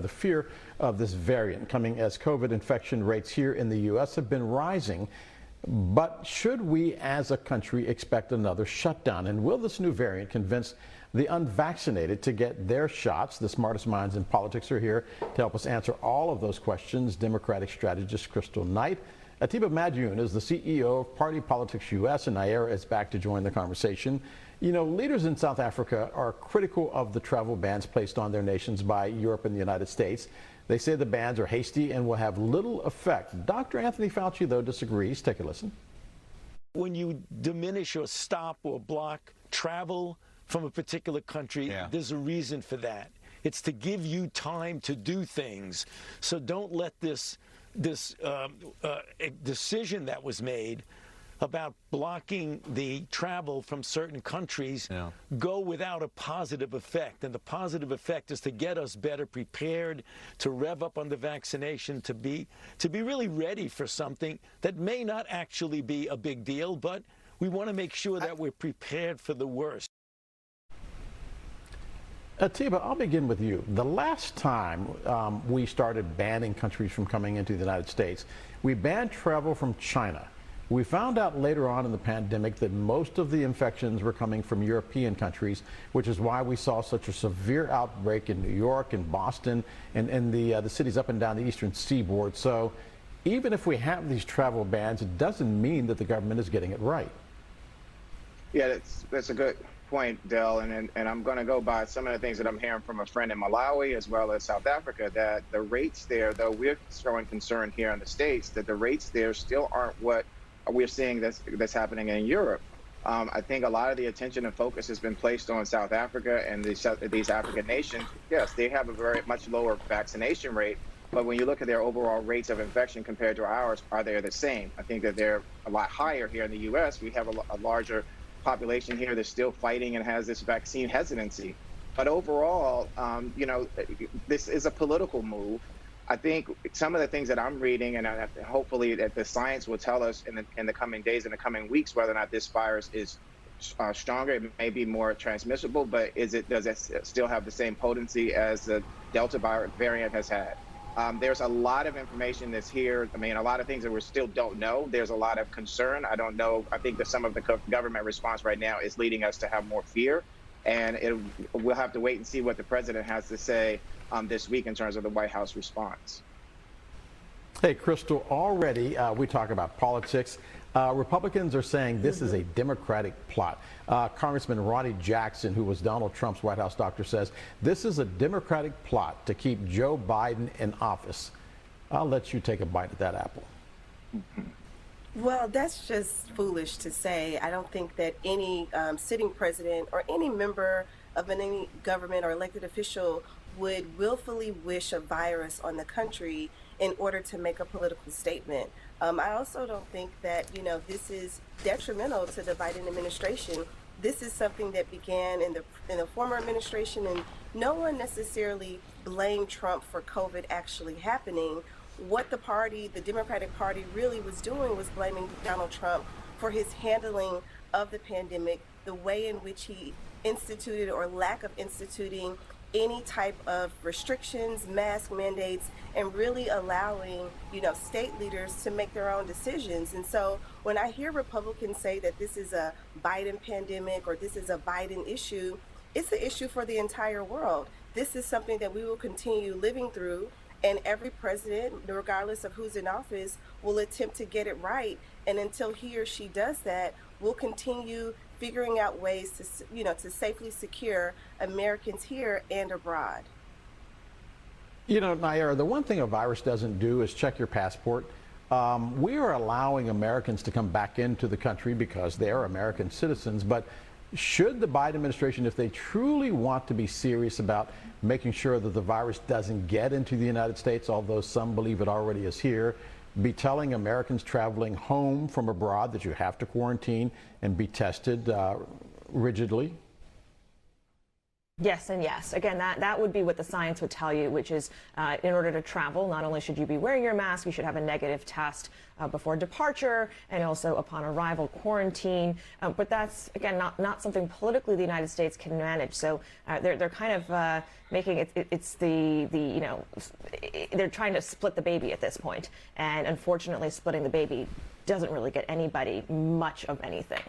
The fear of this variant coming as COVID infection rates here in the U.S. have been rising. But should we as a country expect another shutdown? And will this new variant convince the unvaccinated to get their shots? The smartest minds in politics are here to help us answer all of those questions. Democratic strategist Kristal Knight. Atiba Madyun is the CEO of Politics U.S. and Nayyera is back to join the conversation. You know, leaders in South Africa are critical of the travel bans placed on their nations by Europe and the United States. They say the bans are hasty and will have little effect. Dr. Anthony Fauci, though, disagrees. Take a listen. When you diminish or stop or block travel from a particular country, there's a reason for that. It's to give you time to do things. So don't let this decision that was made about blocking the travel from certain countries go without a positive effect. And the positive effect is to get us better prepared, to rev up on the vaccination, to be really ready for something that may not actually be a big deal, but we want to make sure that we're prepared for the worst. Atiba, I'll begin with you. The last time we started banning countries from coming into the United States, we banned travel from China. We found out later on in the pandemic that most of the infections were coming from European countries, which is why we saw such a severe outbreak in New York and Boston and the cities up and down the eastern seaboard. So even if we have these travel bans, it doesn't mean that the government is getting it right. Yeah, that's a good point, Del, and I'm going to go by some of the things that I'm hearing from a friend in Malawi as well as South Africa, that the rates there, though we're showing concern here in the States, that the rates there still aren't what we're seeing that's happening in Europe. I think a lot of the attention and focus has been placed on South Africa and these African nations. Yes, they have a very much lower vaccination rate, but when you look at their overall rates of infection compared to ours, are they the same? I think that they're a lot higher here in the U.S. We have a larger population here that's still fighting and has this vaccine hesitancy. But overall, you know, this is a political move. I think some of the things that I'm reading, and hopefully that the science will tell us in the coming days, in the coming weeks, whether or not this virus is stronger, it may be more transmissible, but does it still have the same potency as the Delta variant has had? There's a lot of information that's here. I mean, a lot of things that we still don't know. There's a lot of concern. I don't know. I think that some of the government response right now is leading us to have more fear. And we'll have to wait and see what the president has to say this week in terms of the White House response. Hey, Kristal, already we talk about politics. Republicans are saying this is a Democratic plot. Congressman Ronnie Jackson, who was Donald Trump's White House doctor, says this is a Democratic plot to keep Joe Biden in office. I'll let you take a bite at that apple. Well, that's just foolish to say. I don't think that any sitting president or any member of any government or elected official would willfully wish a virus on the country in order to make a political statement. I also don't think that, you know, this is detrimental to the Biden administration. This is something that began in the former administration, and no one necessarily blamed Trump for COVID actually happening. What the Democratic Party really was doing was blaming Donald Trump for his handling of the pandemic, the way in which he instituted or lack of instituting any type of restrictions, mask mandates, and really allowing, you know, state leaders to make their own decisions. And so when I hear Republicans say that this is a Biden pandemic or this is a Biden issue, it's an issue for the entire world. This is something that we will continue living through, and every president, regardless of who's in office, will attempt to get it right. And until he or she does that, we'll continue figuring out ways to, you know, to safely secure Americans here and abroad. You know, Nayyera, the one thing a virus doesn't do is check your passport. We are allowing Americans to come back into the country because they are American citizens, but should the Biden administration, if they truly want to be serious about making sure that the virus doesn't get into the United States, although some believe it already is here, be telling Americans traveling home from abroad that you have to quarantine and be tested rigidly? Yes and yes. Again, that would be what the science would tell you, which is in order to travel, not only should you be wearing your mask, you should have a negative test before departure and also upon arrival quarantine. But that's, again, not something politically the United States can manage. So they're kind of making it's the you know, they're trying to split the baby at this point. And unfortunately, splitting the baby doesn't really get anybody much of anything.